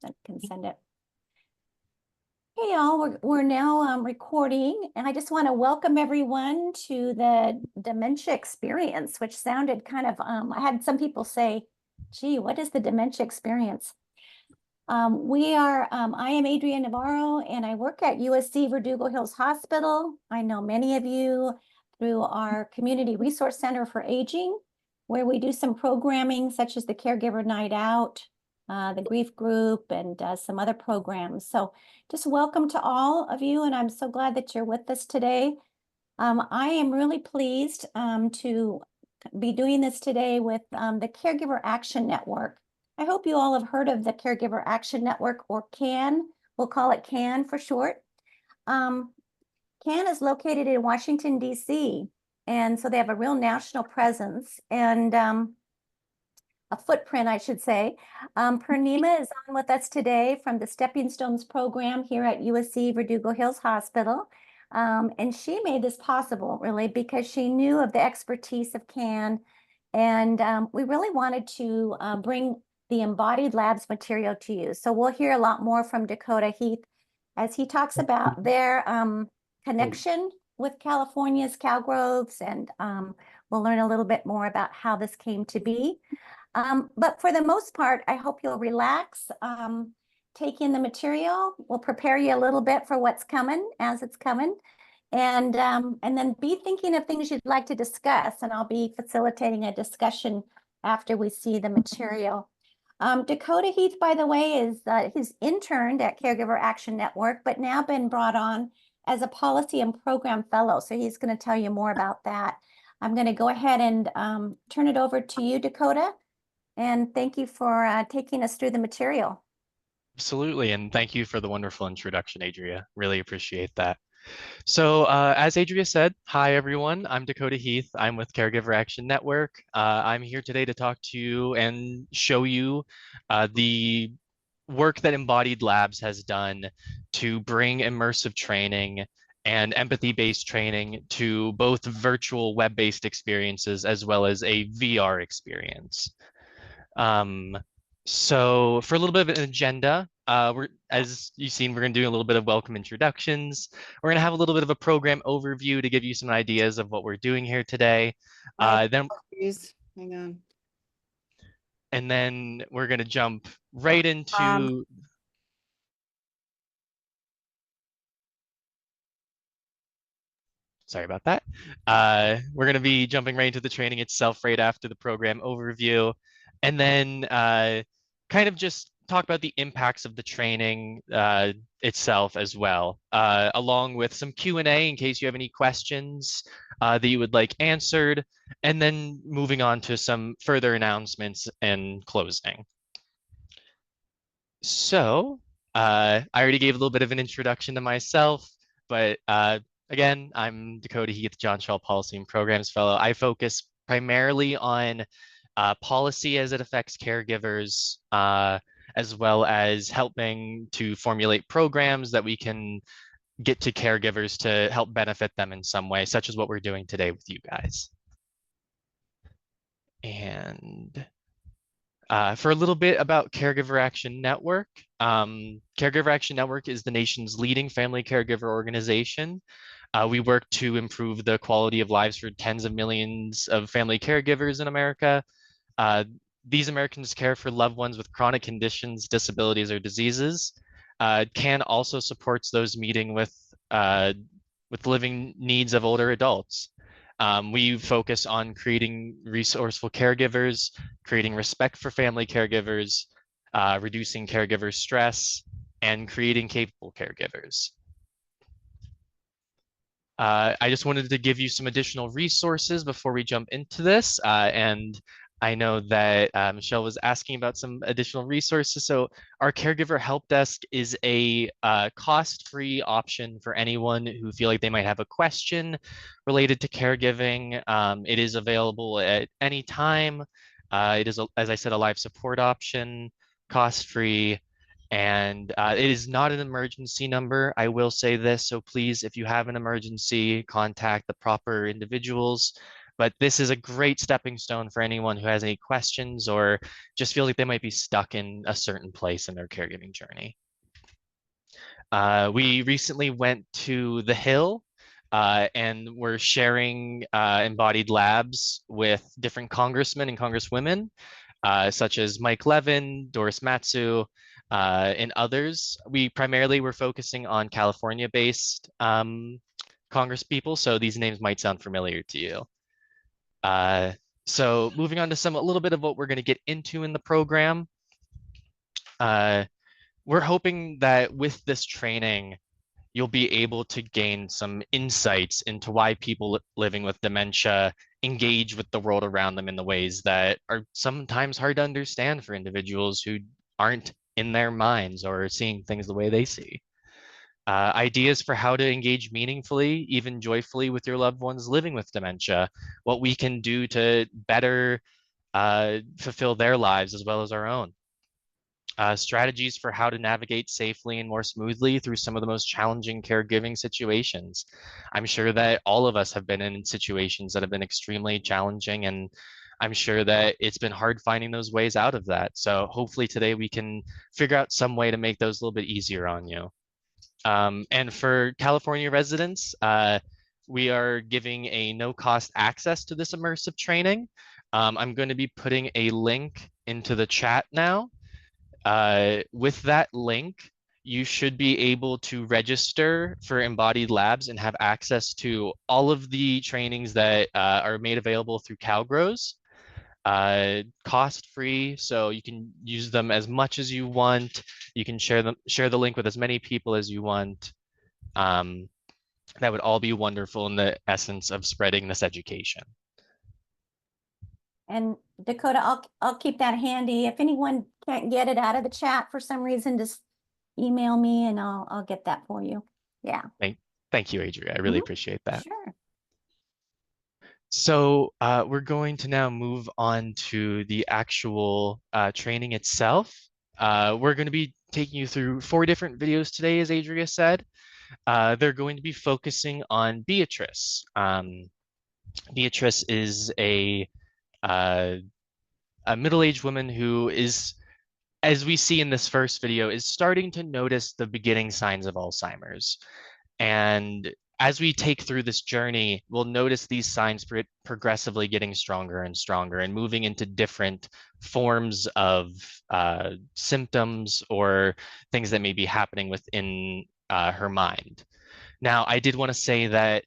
I can send it. Hey, y'all, we're now recording, and I just want to welcome everyone to the dementia experience, which sounded kind of, I had some people say, gee, what is the dementia experience? I am Adrienne Navarro, and I work at USC Verdugo Hills Hospital. I know many of you through our Community Resource Center for Aging, where we do some programming such as the Caregiver Night Out, the grief group, and some other programs. So just welcome to all of you, and I'm so glad that you're with us today. I am really pleased to be doing this today with the Caregiver Action Network. I hope you all have heard of the Caregiver Action Network, or CAN. We'll call it CAN for short. CAN is located in Washington, D.C., and so they have a real national presence and a footprint, I should say. Purnima is on with us today from the Stepping Stones program here at USC Verdugo Hills Hospital. And she made this possible, really, because she knew of the expertise of CAN. And we really wanted to bring the Embodied Labs material to you. So we'll hear a lot more from Dakota Heath as he talks about their connection with California's Calgroves, and we'll learn a little bit more about how this came to be. But for the most part, I hope you'll relax, take in the material. We'll prepare you a little bit for what's coming as it's coming. And then be thinking of things you'd like to discuss, and I'll be facilitating a discussion after we see the material. Dakota Heath, by the way, is he's interned at Caregiver Action Network, but now been brought on as a policy and program fellow. So he's going to tell you more about that. I'm going to go ahead and turn it over to you, Dakota. And thank you for taking us through the material. Absolutely. And thank you for the wonderful introduction, Adria. Really appreciate that. So as Adria said, hi, everyone. I'm Dakota Heath. I'm with Caregiver Action Network. I'm here today to talk to you and show you the work that Embodied Labs has done to bring immersive training and empathy-based training to both virtual web-based experiences as well as a VR experience. So for a little bit of an agenda, as you've seen, we're going to do a little bit of welcome introductions. We're going to have a little bit of a program overview to give you some ideas of what we're doing here today. Then, hang on. And then we're going to jump right into. Sorry about that. We're going to be jumping right into the training itself right after the program overview. And then kind of just talk about the impacts of the training itself as well, along with some Q&A in case you have any questions that you would like answered, and then moving on to some further announcements and closing. So I already gave a little bit of an introduction to myself, but again, I'm Dakota Heath, John Shaw Policy and Programs Fellow. I focus primarily on policy as it affects caregivers, as well as helping to formulate programs that we can get to caregivers to help benefit them in some way, such as what we're doing today with you guys. And for a little bit about Caregiver Action Network, Caregiver Action Network is the nation's leading family caregiver organization. We work to improve the quality of lives for tens of millions of family caregivers in America. These Americans care for loved ones with chronic conditions, disabilities, or diseases. CAN also supports those meeting with living needs of older adults. We focus on creating resourceful caregivers, creating respect for family caregivers, reducing caregiver stress, and creating capable caregivers. I just wanted to give you some additional resources before we jump into this. And I know that Michelle was asking about some additional resources. So our Caregiver Help Desk is a cost-free option for anyone who feel like they might have a question related to caregiving. It is available at any time. It is, as I said, a live support option, cost-free, and it is not an emergency number. I will say this, so please, if you have an emergency, contact the proper individuals. But this is a great stepping stone for anyone who has any questions or just feels like they might be stuck in a certain place in their caregiving journey. We recently went to the Hill and we're sharing embodied labs with different congressmen and congresswomen, such as Mike Levin, Doris Matsu, and others. We primarily were focusing on California-based Congress people, so these names might sound familiar to you. So moving on to a little bit of what we're going to get into in the program. We're hoping that with this training, you'll be able to gain some insights into why people living with dementia engage with the world around them in the ways that are sometimes hard to understand for individuals who aren't in their minds or seeing things the way they see. Ideas for how to engage meaningfully, even joyfully, with your loved ones living with dementia, what we can do to better fulfill their lives as well as our own. Strategies for how to navigate safely and more smoothly through some of the most challenging caregiving situations. I'm sure that all of us have been in situations that have been extremely challenging, and I'm sure that it's been hard finding those ways out of that. So hopefully today we can figure out some way to make those a little bit easier on you. And for California residents, we are giving a no-cost access to this immersive training. I'm going to be putting a link into the chat now. With that link, you should be able to register for Embodied Labs and have access to all of the trainings that are made available through CalGrows. Cost-free, so you can use them as much as you want. You can share the link with as many people as you want. That would all be wonderful in the essence of spreading this education. And Dakota, I'll keep that handy. If anyone can't get it out of the chat for some reason, just email me and I'll get that for you. Yeah. Thank you, Adria. I really appreciate that. Sure. So we're going to now move on to the actual training itself. We're going to be taking you through 4 different videos today, as Adria said. They're going to be focusing on Beatriz. Beatriz is a middle-aged woman who is, as we see in this first video, is starting to notice the beginning signs of Alzheimer's. And as we take through this journey, we'll notice these signs progressively getting stronger and stronger and moving into different forms of symptoms or things that may be happening within her mind. Now, I did want to say that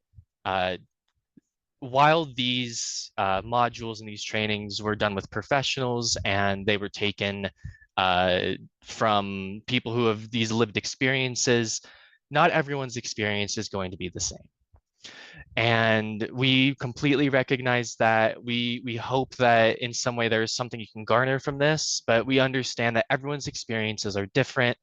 while these modules and these trainings were done with professionals and they were taken from people who have these lived experiences, not everyone's experience is going to be the same. And we completely recognize that. We hope that in some way there's something you can garner from this, but we understand that everyone's experiences are different,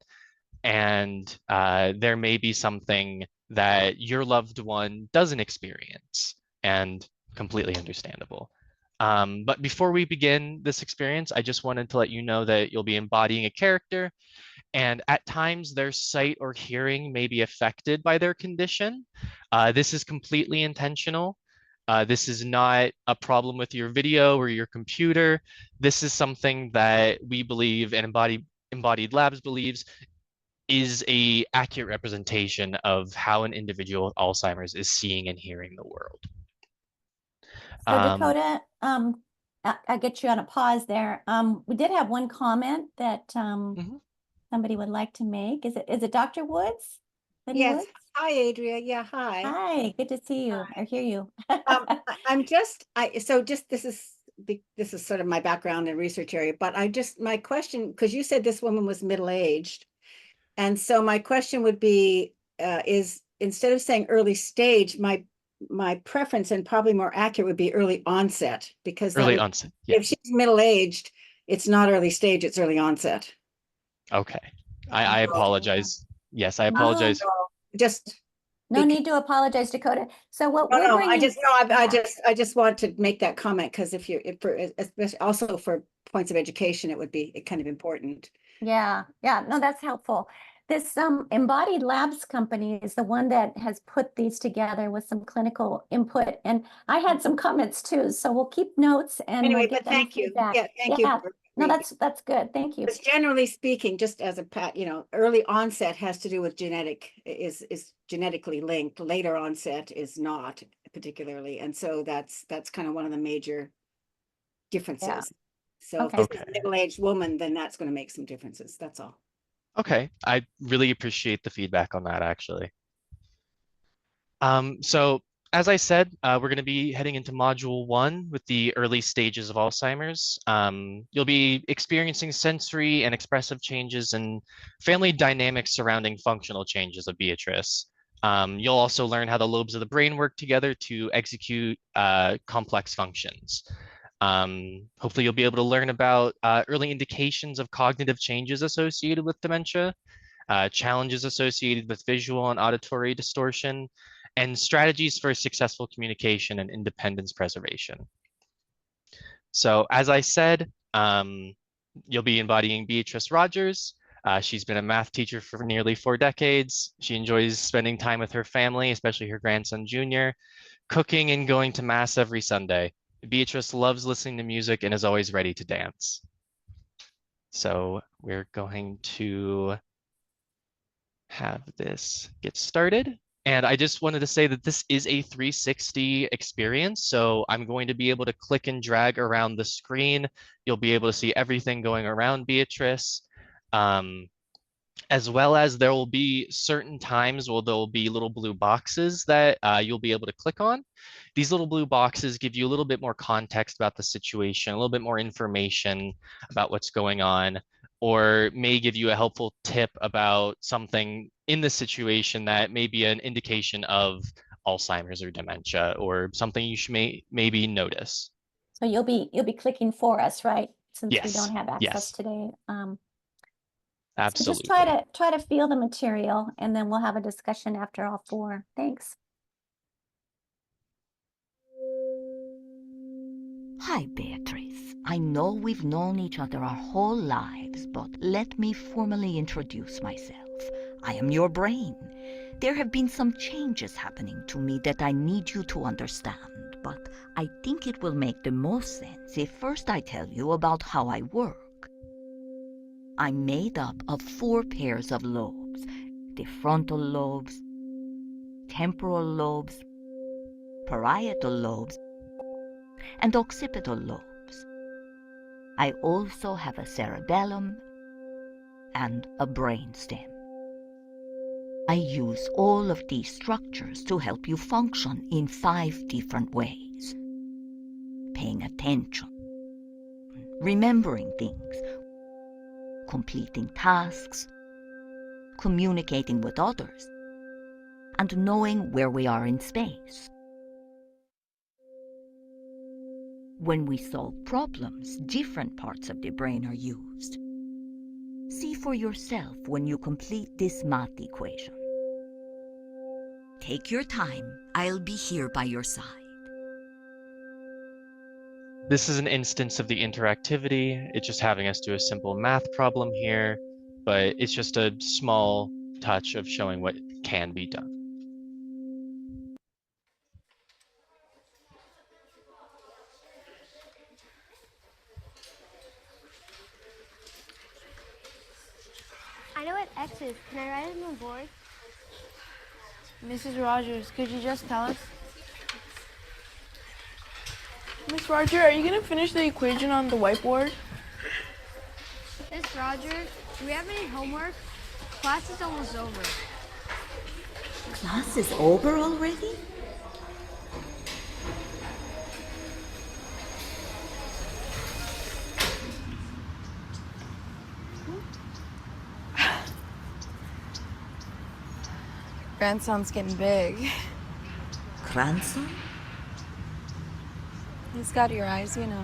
and there may be something that your loved one doesn't experience, and completely understandable. But before we begin this experience, I just wanted to let you know that you'll be embodying a character, and at times their sight or hearing may be affected by their condition. This is completely intentional. This is not a problem with your video or your computer. This is something that we believe and Embodied Labs believes is a accurate representation of how an individual with Alzheimer's is seeing and hearing the world. So Dakota, I get you on a pause there. We did have one comment that somebody would like to make. Is it Dr. Woods? Yes. Woods? Hi, Adria. Yeah, hi. Hi, good to see you. I hear you. This is sort of my background and research area, but my question, because you said this woman was middle-aged, and so my question would be, is instead of saying early stage, my preference and probably more accurate would be early onset, because early onset. Yes. If she's middle-aged, it's not early stage, it's early onset. Okay. I apologize. Yes, I apologize. No need to apologize, Dakota. So what I just want to make that comment, because especially also for points of education, it would be kind of important. Yeah, no, that's helpful. This Embodied Labs company is the one that has put these together with some clinical input, and I had some comments too. So we'll keep notes and we'll Anyway, give but them thank you. feedback. Yeah, thank you. Yeah. for No, reading. that's good. Thank you. Because generally speaking, just as a early onset has to do with is genetically linked. Later onset is not particularly, and so that's kind of one of the major differences. So Okay. if this is a middle-aged woman, then that's going to make some differences. That's all. Okay, I really appreciate the feedback on that actually. So as I said, we're going to be heading into module 1 with the early stages of Alzheimer's. You'll be experiencing sensory and expressive changes and family dynamics surrounding functional changes of Beatrice. You'll also learn how the lobes of the brain work together to execute complex functions. Hopefully you'll be able to learn about early indications of cognitive changes associated with dementia, challenges associated with visual and auditory distortion, and strategies for successful communication and independence preservation. So as I said, you'll be embodying Beatrice Rogers. She's been a math teacher for nearly 4 decades. She enjoys spending time with her family, especially her grandson, Junior, cooking and going to mass every Sunday. Beatrice loves listening to music and is always ready to dance. So we're going to have this get started. And I just wanted to say that this is a 360 experience. So I'm going to be able to click and drag around the screen. You'll be able to see everything going around Beatrice. As well as there will be certain times where there will be little blue boxes that you'll be able to click on. These little blue boxes give you a little bit more context about the situation, a little bit more information about what's going on, or may give you a helpful tip about something in the situation that may be an indication of Alzheimer's or dementia, or something you should maybe notice. So you'll be clicking for us, right? Since we Yes. don't have access Yes. today. Absolutely. So just try to feel the material, and then we'll have a discussion after all 4. Thanks. Hi, Beatrice. I know we've known each other our whole lives, but let me formally introduce myself. I am your brain. There have been some changes happening to me that I need you to understand, but I think it will make the most sense if first I tell you about how I work. I'm made up of 4 pairs of lobes: the frontal lobes, temporal lobes, parietal lobes, and occipital lobes. I also have a cerebellum and a brainstem. I use all of these structures to help you function in 5 different ways: paying attention, remembering things, completing tasks, communicating with others, and knowing where we are in space. When we solve problems, different parts of the brain are used. See for yourself when you complete this math equation. Take your time. I'll be here by your side. This is an instance of the interactivity. It's just having us do a simple math problem here, but it's just a small touch of showing what can be done. I know what X is. Can I write it on the board? Mrs. Rogers, could you just tell us? Miss Roger, are you going to finish the equation on the whiteboard? Miss Rogers, do we have any homework? Class is almost over. Class is over already? Grandson's getting big. Grandson? He's got your eyes, you know.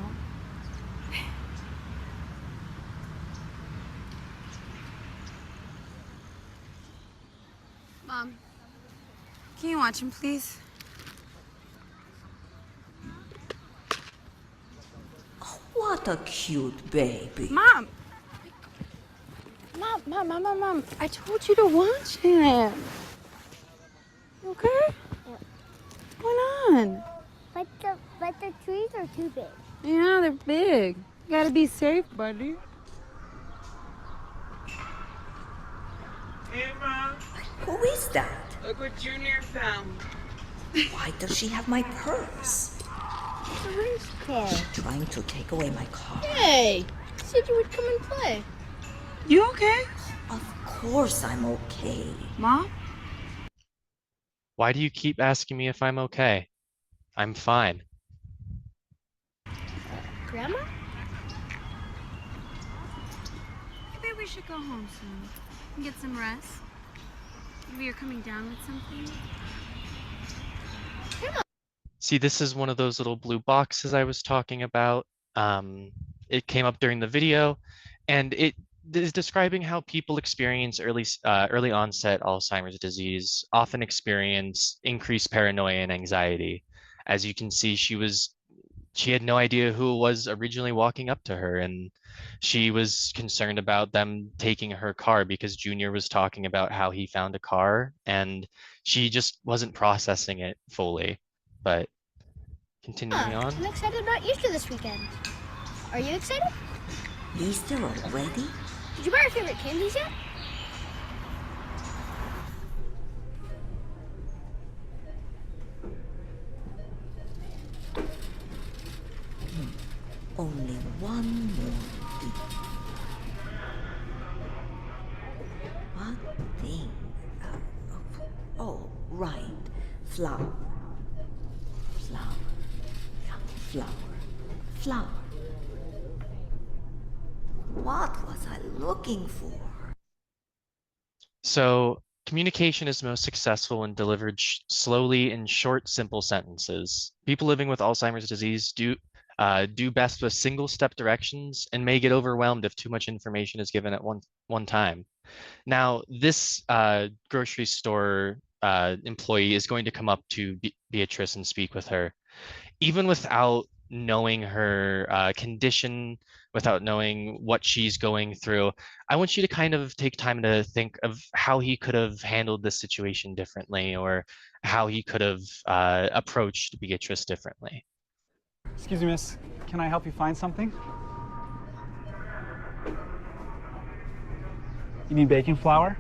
Mom, can you watch him, please? What a cute baby. Mom! Mom, Mom, I told you to watch him. You okay? Yeah. What's going on? But the trees are too big. Yeah, they're big. You gotta be safe, buddy. Hey, Mom. Who is that? Look what Junior found. Why does she have my purse? It's a race car. Trying to take away my car. Hey, you said you would come and play. You okay? Of course I'm okay. Mom? Why do you keep asking me if I'm okay? I'm fine. Grandma? Maybe we should go home soon and get some rest. Maybe you're coming down with something. See, this is one of those little blue boxes I was talking about. It came up during the video, and it is describing how people experience early onset Alzheimer's disease often experience increased paranoia and anxiety. As you can see, she had no idea who was originally walking up to her, and she was concerned about them taking her car because Junior was talking about how he found a car, and she just wasn't processing it fully. But continuing on. I'm excited about Easter this weekend. Are you excited? Easter already? Did you buy your favorite candies yet? Only one more thing. What thing? Oh, right. Flower. Flower. What was I looking for? So communication is most successful when delivered slowly in short, simple sentences. People living with Alzheimer's disease do best with single-step directions and may get overwhelmed if too much information is given at one time. Now, this grocery store employee is going to come up to Beatriz and speak with her. Even without knowing her condition, without knowing what she's going through, I want you to kind of take time to think of how he could have handled this situation differently, or how he could have approached Beatrice differently. Excuse me, miss. Can I help you find something? You need baking flour?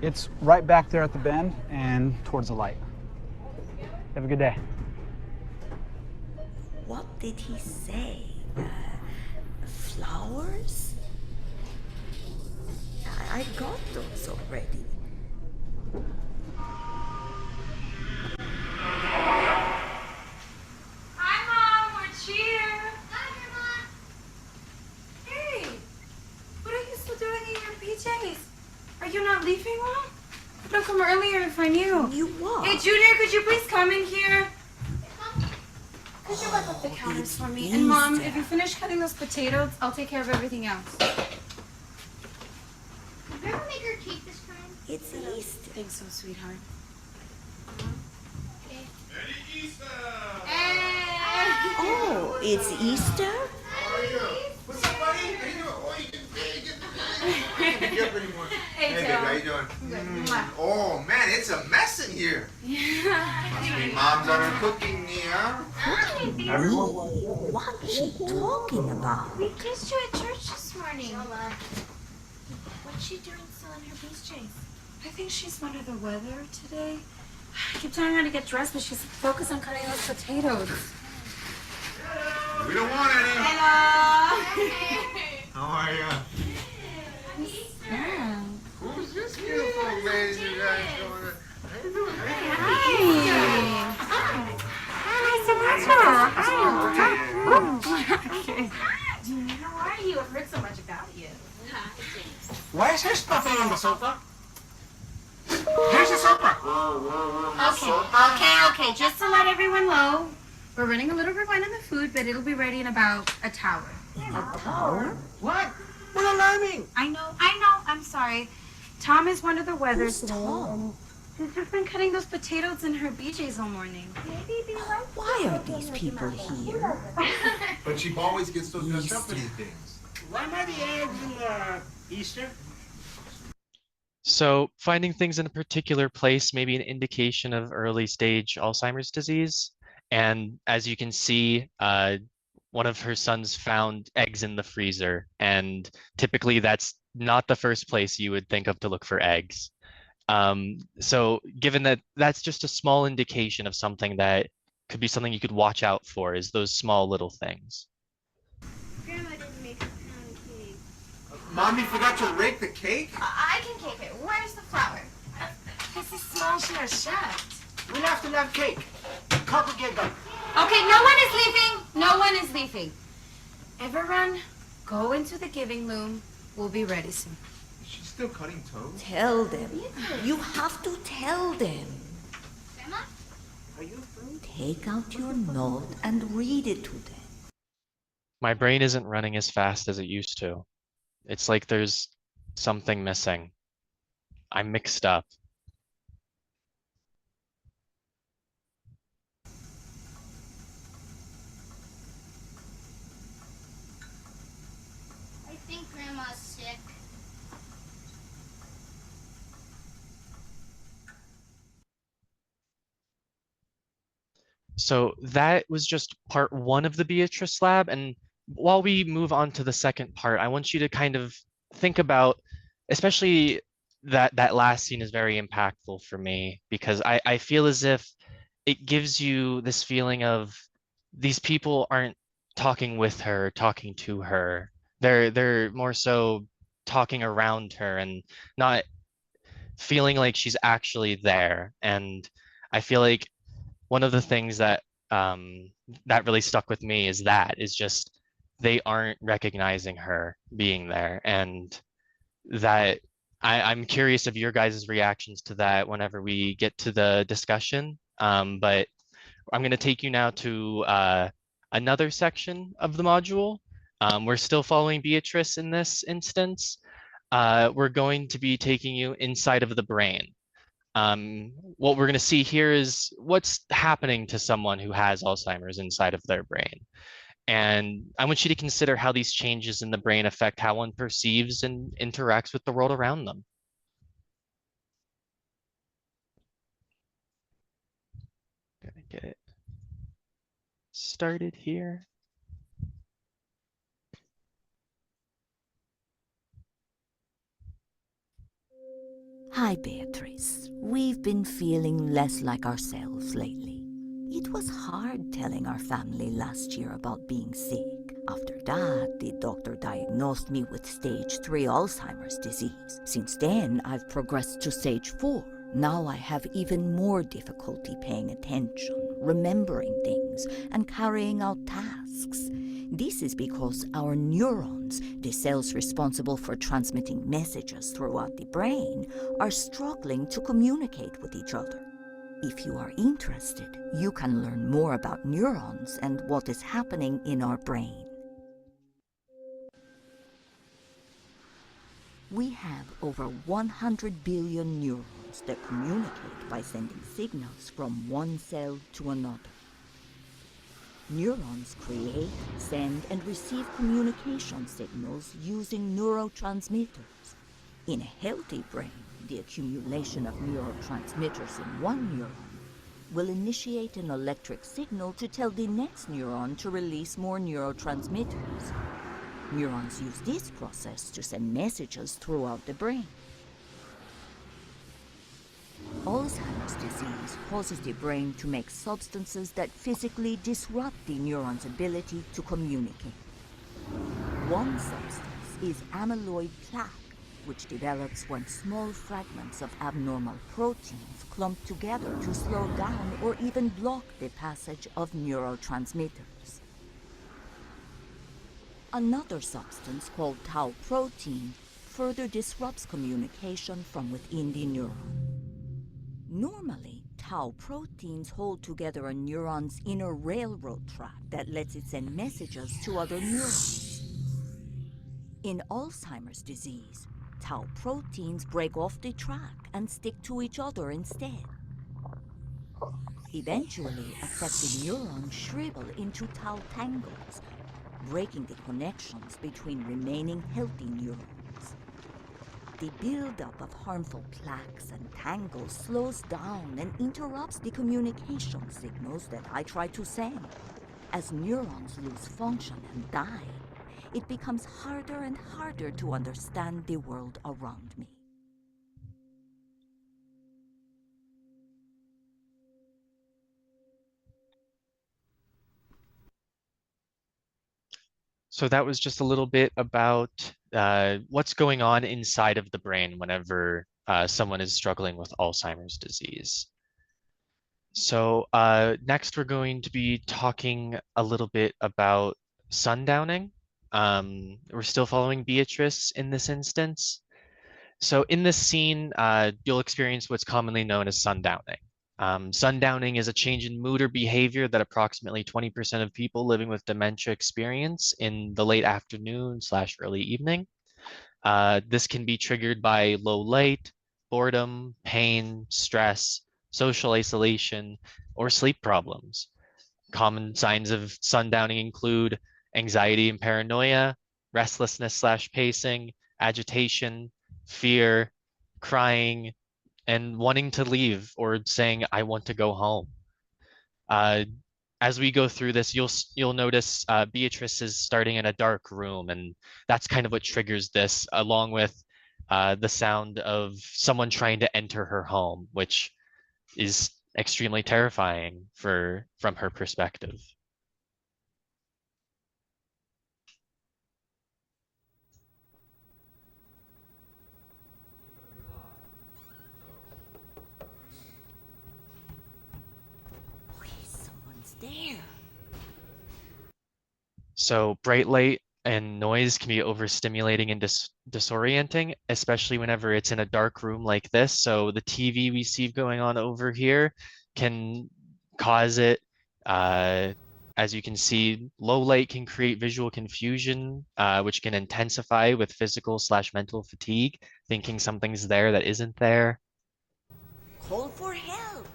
It's right back there at the bend and towards the light. Have a good day. What did he say? Flowers? I got those already. Hi, Mom. We're here. Hi, Grandma. Hey, what are you still doing in your PJs? Are you not leaving, Mom? I don't come earlier if I knew. You what? Hey, Junior, could you please come in here? Could you wipe up the counters for me? And Mom, if you finish cutting those potatoes, I'll take care of everything else. Did Grandma make her cake this time? It's Easter. Thanks, so sweetheart. Okay. Merry Easter! Hey! Oh, it's Easter? How are you? What's up, buddy? How you doing? Oh, you can't get up anymore. Hey, baby, Joe. how you doing? Good. Oh, man, it's a mess in here. Must be mom's on her cooking here. What's she talking about? We kissed you at church this morning. What's she doing still in her PJs? I think she's under the weather today. I keep telling her to get dressed, but she's focused on cutting those potatoes. We don't want any. Hello. How are you? Yeah. Who's this beautiful lady you guys going to? How you doing? Junior, how are you? I've heard so much about you. Why is her stuff on the sofa? Here's the sofa. Okay. Just to let everyone know, we're running a little behind on the food, but it'll be ready in about a hour. A tower? What? We're alarming. I know. I'm sorry. Tom is one of the weather Who's today, Tom? and she's just been cutting those potatoes in her BJ's all morning. Why are these people here? But she always gets so dressed up for these things. Why am I the eggs in Easter? So finding things in a particular place may be an indication of early stage Alzheimer's disease. And as you can see, one of her sons found eggs in the freezer, and typically that's not the first place you would think of to look for eggs. So given that that's just a small indication of something that could be something you could watch out for, is those small little things. Grandma didn't make a pound cake. Mommy forgot to rake the cake? I can cake it. Where's the flour? This is small share chef. We'll have to have cake. Couple get done. Okay, no one is leaving. No one is leaving. Everyone, go into the giving room. We'll be ready soon. She's still cutting toast? Tell them. You have to tell them. Grandma? Are you through? Take out your note and read it to them. My brain isn't running as fast as it used to. It's like there's something missing. I'm mixed up. I think Grandma's sick. So that was just part one of the Beatrice lab. And while we move on to the second part, I want you to kind of think about, especially that last scene is very impactful for me, because I feel as if it gives you this feeling of these people aren't talking with her, talking to her. They're more so talking around her and not feeling like she's actually there. And I feel like one of the things that that really stuck with me is just they aren't recognizing her being there, and that I'm curious of your guys' reactions to that whenever we get to the discussion. But I'm going to take you now to another section of the module. We're still following Beatrice in this instance. We're going to be taking you inside of the brain. What we're going to see here is what's happening to someone who has Alzheimer's inside of their brain. And I want you to consider how these changes in the brain affect how one perceives and interacts with the world around them. Gonna get it started here. Hi, Beatrice. We've been feeling less like ourselves lately. It was hard telling our family last year about being sick. After that, the doctor diagnosed me with stage 3 Alzheimer's disease. Since then, I've progressed to stage 4. Now I have even more difficulty paying attention, remembering things, and carrying out tasks. This is because our neurons, the cells responsible for transmitting messages throughout the brain, are struggling to communicate with each other. If you are interested, you can learn more about neurons and what is happening in our brain. We have over 100 billion neurons that communicate by sending signals from one cell to another. Neurons create, send, and receive communication signals using neurotransmitters. In a healthy brain, the accumulation of neurotransmitters in one neuron will initiate an electric signal to tell the next neuron to release more neurotransmitters. Neurons use this process to send messages throughout the brain. Alzheimer's disease causes the brain to make substances that physically disrupt the neuron's ability to communicate. One substance is amyloid plaque, which develops when small fragments of abnormal proteins clump together to slow down or even block the passage of neurotransmitters. Another substance called tau protein further disrupts communication from within the neuron. Normally, tau proteins hold together a neuron's inner railroad track that lets it send messages to other neurons. In Alzheimer's disease, tau proteins break off the track and stick to each other instead. Eventually, affected neurons shrivel into tau tangles, breaking the connections between remaining healthy neurons. The buildup of harmful plaques and tangles slows down and interrupts the communication signals that I try to send. As neurons lose function and die, it becomes harder and harder to understand the world around me. So that was just a little bit about what's going on inside of the brain whenever someone is struggling with Alzheimer's disease. So next we're going to be talking a little bit about sundowning. We're still following Beatrice in this instance. So in this scene, you'll experience what's commonly known as sundowning. Sundowning is a change in mood or behavior that approximately 20% of people living with dementia experience in the late afternoon / early evening. This can be triggered by low light, boredom, pain, stress, social isolation, or sleep problems. Common signs of sundowning include anxiety and paranoia, restlessness / pacing, agitation, fear, crying, and wanting to leave or saying, I want to go home. As we go through this, you'll notice Beatrice is starting in a dark room, and that's kind of what triggers this, along with the sound of someone trying to enter her home, which is extremely terrifying from her perspective. There. So bright light and noise can be overstimulating and disorienting, especially whenever it's in a dark room like this. So the TV we see going on over here can cause it. As you can see, low light can create visual confusion, which can intensify with physical / mental fatigue, thinking something's there that isn't there. Call for help.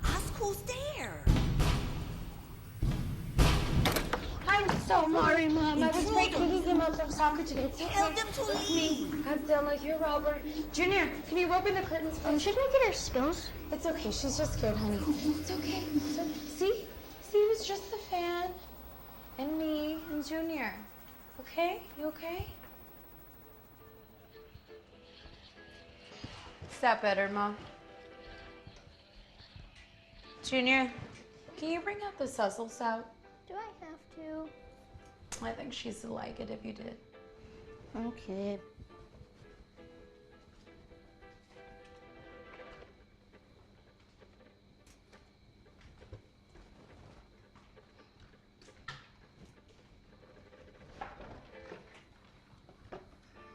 Ask who's there. I'm so sorry, Mom. I was breaking them up from soccer today. Tell them to leave. God damn it, you're Robert. Junior, can you open the curtains? Should I get her skills? It's okay. She's just scared, honey. It's okay. See? See, it was just the fan. And me and Junior. Okay? You okay? Is that better, Mom? Junior, can you bring out the suzzles out? Do I have to? I think she'd like it if you did. Okay.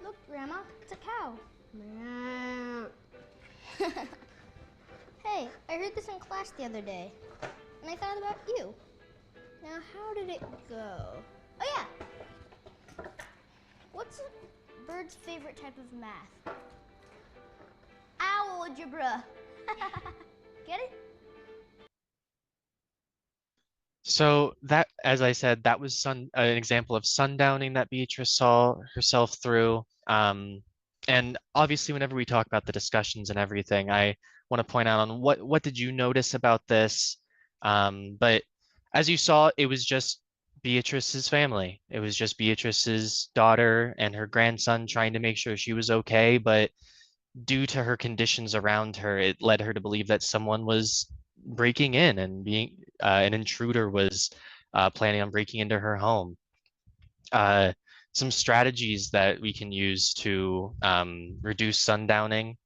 Look, Grandma, it's a cow. Hey, I heard this in class the other day, and I thought about you. Now, how did it go? Oh, yeah. What's a bird's favorite type of math? Algebra. Get it? So that, as I said, that was an example of sundowning that Beatrice saw herself through. And obviously, whenever we talk about the discussions and everything, I want to point out on what did you notice about this? But as you saw, it was just Beatrice's family. It was just Beatrice's daughter and her grandson trying to make sure she was okay. But due to her conditions around her, it led her to believe that someone was breaking in and being an intruder was planning on breaking into her home. Some strategies that we can use to reduce sundowning: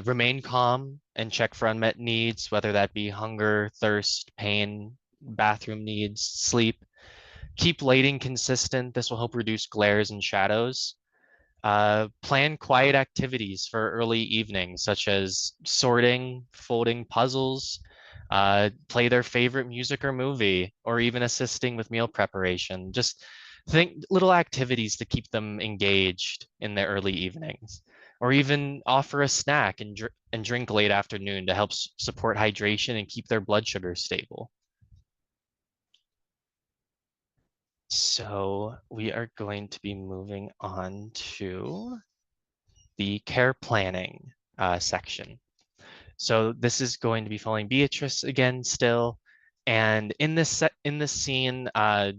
remain calm and check for unmet needs, whether that be hunger, thirst, pain, bathroom needs, sleep. Keep lighting consistent. This will help reduce glares and shadows. Plan quiet activities for early evenings, such as sorting, folding puzzles, play their favorite music or movie, or even assisting with meal preparation. Just think little activities to keep them engaged in the early evenings, or even offer a snack and drink late afternoon to help support hydration and keep their blood sugar stable. So we are going to be moving on to the care planning section. So this is going to be following Beatrice again still. And in this scene,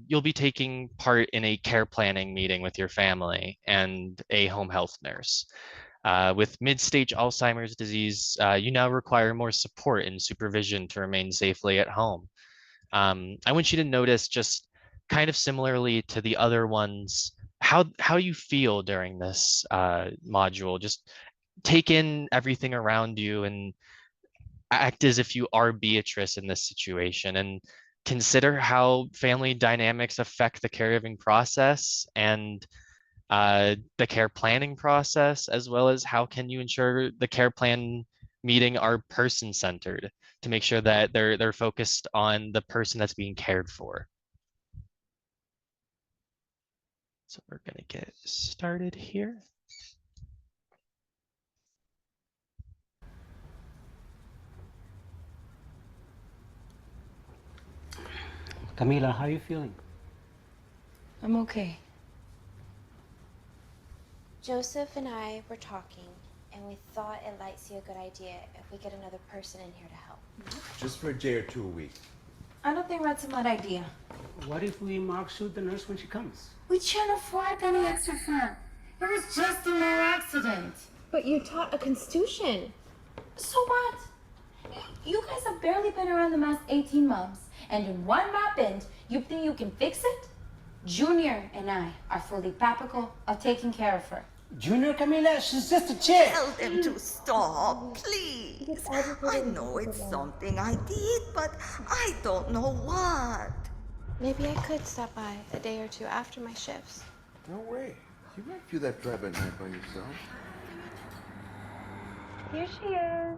you'll be taking part in a care planning meeting with your family and a home health nurse. With mid-stage Alzheimer's disease, you now require more support and supervision to remain safely at home. I want you to notice, just kind of similarly to the other ones, how you feel during this module. Just take in everything around you and act as if you are Beatrice in this situation, and consider how family dynamics affect the caregiving process and the care planning process, as well as how can you ensure the care plan meeting are person-centered to make sure that they're focused on the person that's being cared for. So we're gonna get started here. Camila, how are you feeling? I'm okay. Joseph and I were talking, and we thought it might be a good idea if we get another person in here to help. Just for a day or two a week. I don't think that's a bad idea. What if we mark shoot the nurse when she comes? We can't afford any extra fun. It was just a mere accident. But you taught a constitution. So what? You guys have barely been around the last 18 months, and in one map bend, you think you can fix it? Junior and I are fully capable of taking care of her. Junior, Camila, she's just a chick. Tell them to stop, please. I know it's something I did, but I don't know what. Maybe I could stop by a day or two after my shifts. No way. You might feel that drive at night by yourself. Here she is.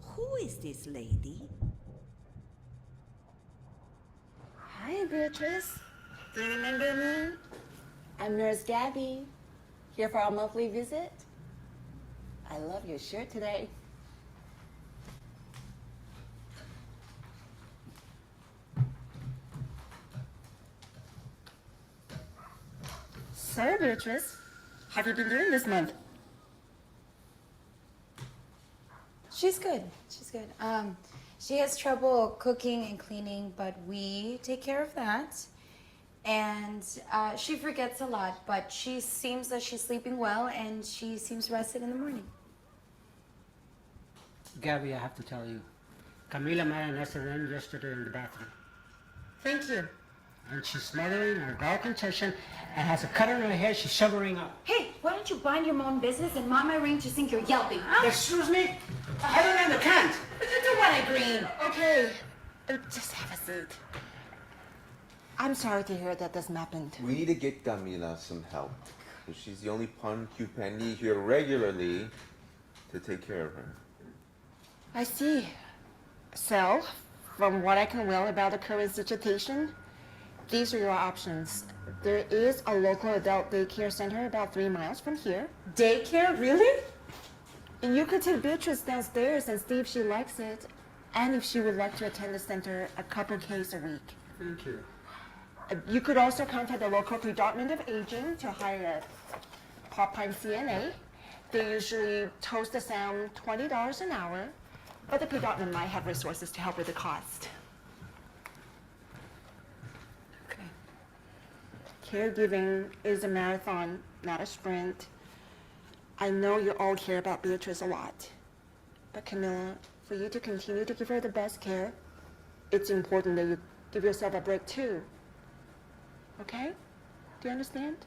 Who is this lady? Hi, Beatrice. Do you remember me? I'm Nurse Gabby, here for our monthly visit. I love your shirt today. So, Beatrice, how have you been doing this month? She's good. She's good. She has trouble cooking and cleaning, but we take care of that. And she forgets a lot, but she seems that she's sleeping well, and she seems rested in the morning. Gabby, I have to tell you, Camila met an SRN yesterday in the bathroom. Thank you. And she's smothering her bowel congestion and has a cut on her hair she's shivering up. Hey, why don't you mind your own business and mind my ring to think you're yelping, huh? Excuse me? I don't understand. Do what I agree. Okay, just have a seat. I'm sorry to hear that this happened. We need to get Camila some help. She's the only Punky here regularly to take care of her. I see. So, from what I can learn about the current situation, these are your options. There is a local adult daycare center about 3 miles from here. Daycare? Really? And you could take Beatrice downstairs and see if she likes it, and if she would like to attend the center a couple days a week. Thank you. You could also contact the local Department of Aging to hire a part-time CNA. They usually toast the sound $20 an hour, but the department might have resources to help with the cost. Okay. Caregiving is a marathon, not a sprint. I know you all care about Beatrice a lot, but Camila, for you to continue to give her the best care, it's important that you give yourself a break too. Okay? Do you understand?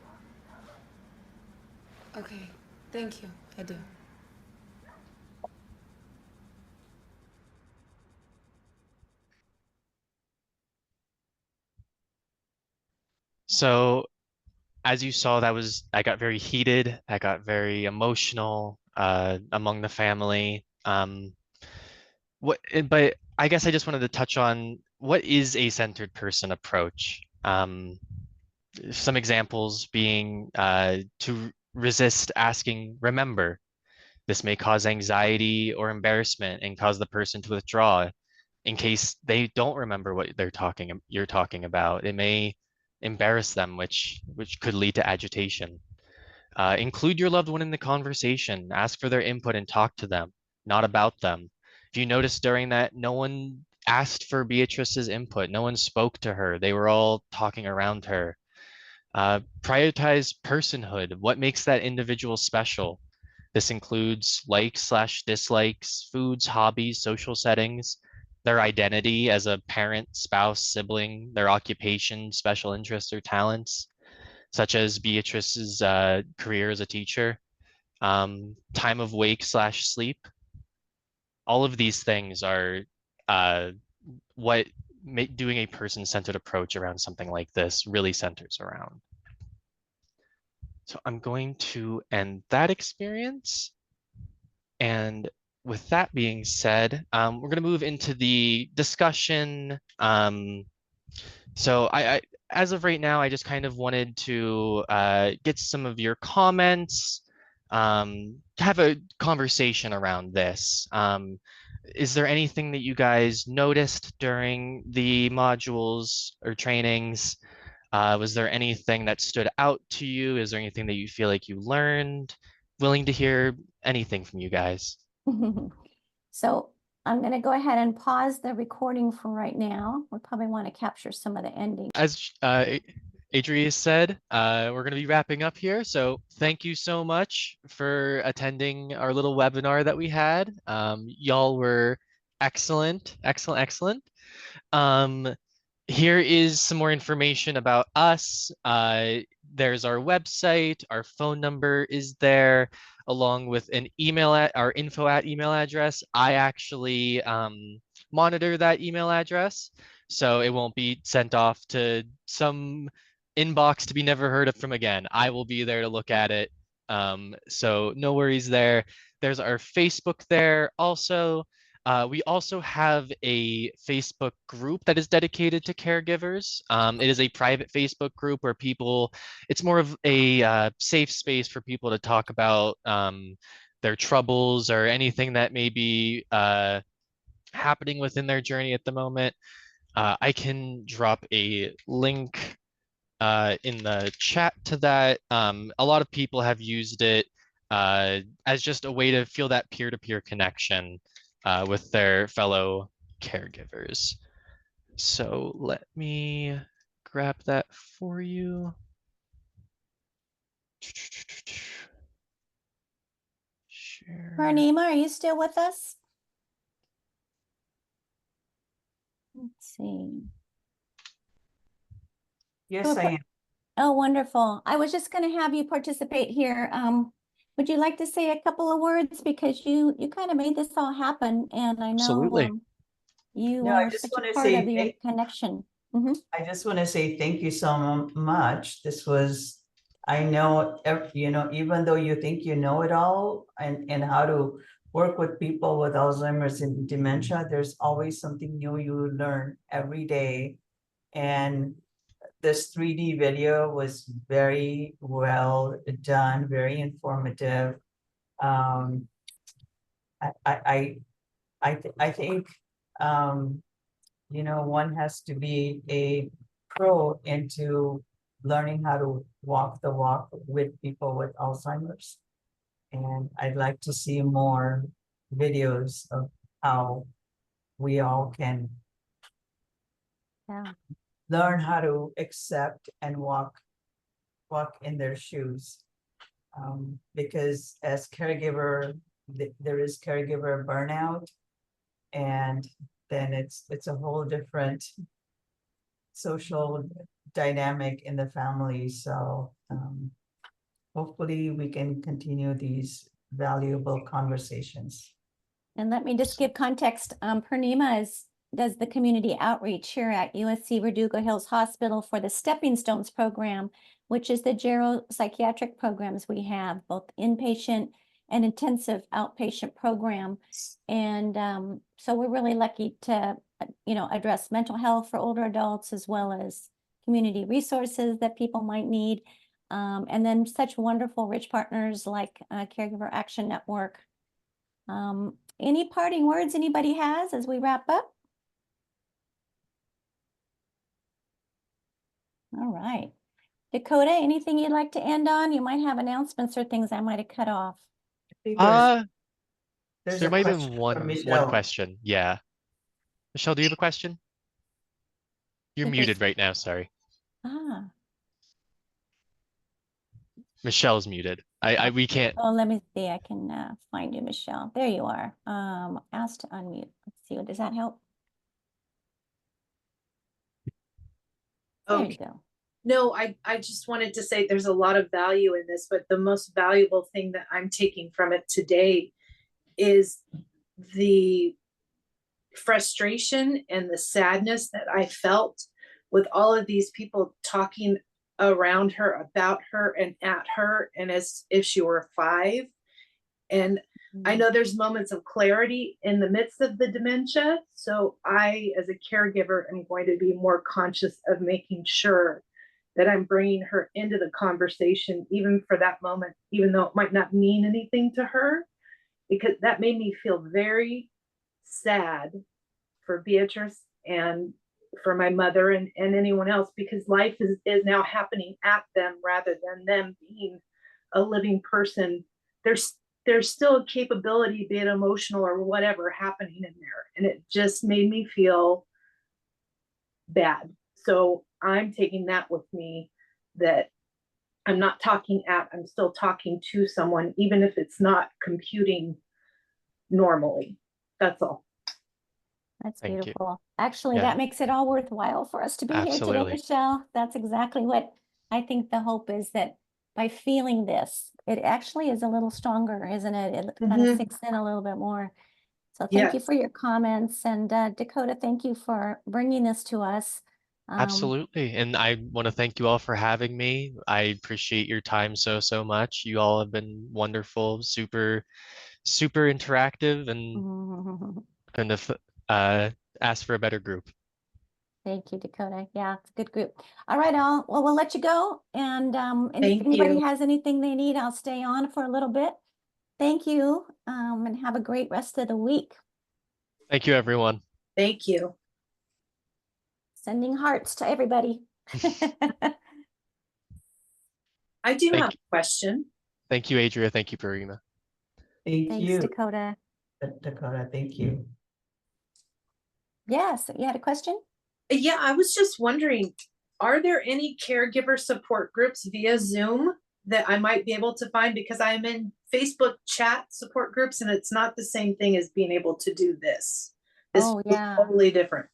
Okay. Thank you. I do. So as you saw, I got very heated. I got very emotional among the family. But I guess I just wanted to touch on what is a centered person approach. Some examples being to resist asking, remember. This may cause anxiety or embarrassment and cause the person to withdraw. in case they don't remember what you're talking about. It may embarrass them, which could lead to agitation. Include your loved one in the conversation. Ask for their input and talk to them, not about them. If you notice during that, no one asked for Beatrice's input. No one spoke to her. They were all talking around her. Prioritize personhood. What makes that individual special? This includes likes/dislikes, foods, hobbies, social settings, their identity as a parent, spouse, sibling, their occupation, special interests or talents, such as Beatrice's career as a teacher, time of wake/sleep. All of these things are what doing a person-centered approach around something like this really centers around. So I'm going to end that experience. And with that being said, we're going to move into the discussion. So as of right now, I just kind of wanted to get some of your comments, have a conversation around this. Is there anything that you guys noticed during the modules or trainings? Was there anything that stood out to you? Is there anything that you feel like you learned? Willing to hear anything from you guys. So I'm going to go ahead and pause the recording for right now. We probably want to capture some of the ending. As Adrienne said, we're going to be wrapping up here. So thank you so much for attending our little webinar that we had. Y'all were excellent, excellent, excellent. Here is some more information about us. There's our website, our phone number is there, along with an email at our info@ email address. I actually monitor that email address, so it won't be sent off to some inbox to be never heard of from again. I will be there to look at it. So no worries there. There's our Facebook there also. We also have a Facebook group that is dedicated to caregivers. It is a private Facebook group where it's more of a safe space for people to talk about their troubles or anything that may be happening within their journey at the moment. I can drop a link in the chat to that. A lot of people have used it as just a way to feel that peer-to-peer connection with their fellow caregivers. So let me grab that for you. Share. Purnima, are you still with us? Let's see. Yes, I am. Oh, wonderful. I was just going to have you participate here. Would you like to say a couple of words, because you kind of made this all happen, and I know Absolutely. You No, I are just such want a to part say of the connection. I just want to say thank you so much. This was, I know, even though you think you know it all and how to work with people with Alzheimer's and dementia, there's always something new you learn every day. And this 3D video was very well done, very informative. I think one has to be a pro into learning how to walk the walk with people with Alzheimer's. And I'd like to see more videos of how we all can learn how to accept and walk in their shoes. Because as caregiver, there is caregiver burnout, and then it's a whole different social dynamic in the family. So hopefully we can continue these valuable conversations. And let me just give context. Purnima does the community outreach here at USC Verdugo Hills Hospital for the Stepping Stones program, which is the geropsychiatric programs we have, both inpatient and intensive outpatient program. And so we're really lucky to, address mental health for older adults, as well as community resources that people might need. And then such wonderful, rich partners like Caregiver Action Network. Any parting words anybody has as we wrap up? All right. Dakota, anything you'd like to end on? You might have announcements or things I might have cut off. There's There a might have question been from one Michelle. question. Yeah. Michelle, do you have a question? You're Think there's- muted right now, sorry. Ah, Michelle's muted. We can't. oh, let me see. I can find you, Michelle. There you are. Asked to unmute. Let's see. Does that help? There you Okay. go. No, I just wanted to say there's a lot of value in this, but the most valuable thing that I'm taking from it today is the frustration and the sadness that I felt with all of these people talking around her, about her, and at her, and as if she were 5. And I know there's moments of clarity in the midst of the dementia. So I, as a caregiver, am going to be more conscious of making sure that I'm bringing her into the conversation, even for that moment, even though it might not mean anything to her, because that made me feel very sad for Beatriz and for my mother and anyone else, because life is now happening at them rather than them being a living person. There's still a capability, be it emotional or whatever, happening in there. And it just made me feel bad. So I'm taking that with me, that I'm not talking at, I'm still talking to someone, even if it's not computing normally. That's all. That's Thank you. beautiful. Actually, Yeah. that makes it all worthwhile for us to be here today, Absolutely. Michelle. That's exactly what I think the hope is, that by feeling this, it actually is a little stronger, isn't it? It kind of sinks in a little bit more. So thank you Yes. for your comments. And Dakota, thank you for bringing this to us. Absolutely. And I want to thank you all for having me. I appreciate your time so much. You all have been wonderful, super interactive, and kind of ask for a better group. Thank you, Dakota. Yeah, it's a good group. All right, all. Well, we'll let you go. And if Thank anybody you. has anything they need, I'll stay on for a little bit. Thank you, and have a great rest of the week. Thank you, everyone. Thank you. Sending hearts to everybody. I do Thank have a question. Thank you, Adria. Thank you, Farina. Thank Thanks, you, Dakota. Dakota. Thank you. Yes, you had a question? Yeah, I was just wondering, are there any caregiver support groups via Zoom that I might be able to find? Because I'm in Facebook chat support groups, and it's not the same thing as being able to do this. This Oh, was yeah. totally different.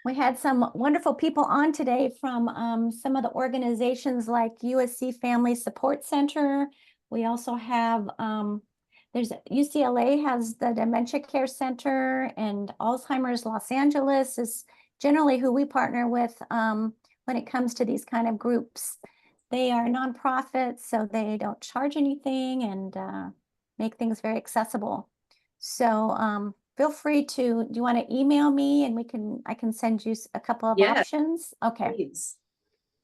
We had some wonderful people on today from some of the organizations like USC Family Support Center. We also have, there's UCLA has the Dementia Care Center, and Alzheimer's Los Angeles is generally who we partner with when it comes to these kind of groups. They are nonprofits, so they don't charge anything and make things very accessible. So feel free to, do you want to email me and I can send you a couple of options? Okay. Please.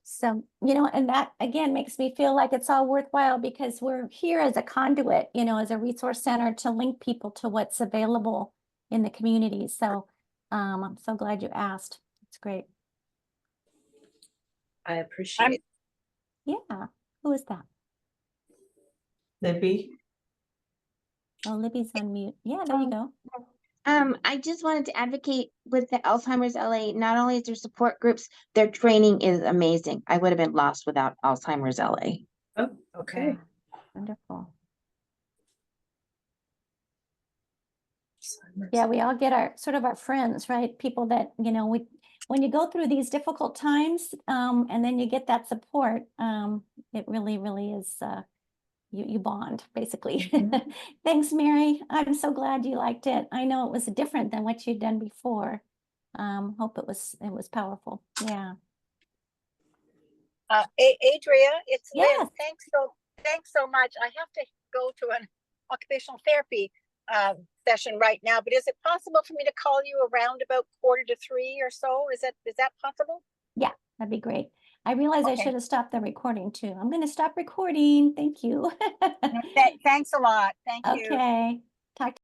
So, and that again makes me feel like it's all worthwhile, because we're here as a conduit, as a resource center to link people to what's available in the community. So I'm so glad you asked. It's great. I appreciate it. Yeah. Who is that? Libby. Oh, Libby's on mute. Yeah, there you go. I just wanted to advocate with the Alzheimer's LA. Not only is there support groups, their training is amazing. I would have been lost without Alzheimer's LA. Oh, okay. Yeah, wonderful. Yeah, we all get our sort of our friends, right? People that, when you go through these difficult times, and then you get that support, it really, really is, you bond, basically. Thanks, Mary. I'm so glad you liked it. I know it was different than what you'd done before. Hope it was powerful. Yeah. Adria, it's Lynn. Yes. Thanks so much. I have to go to an occupational therapy session right now, but is it possible for me to call you around about 2:45 or so? Is that possible? Yeah, that'd be great. I realize I Okay. should have stopped the recording too. I'm going to stop recording. Thank you. Thanks a lot. Thank you. Okay. Talk to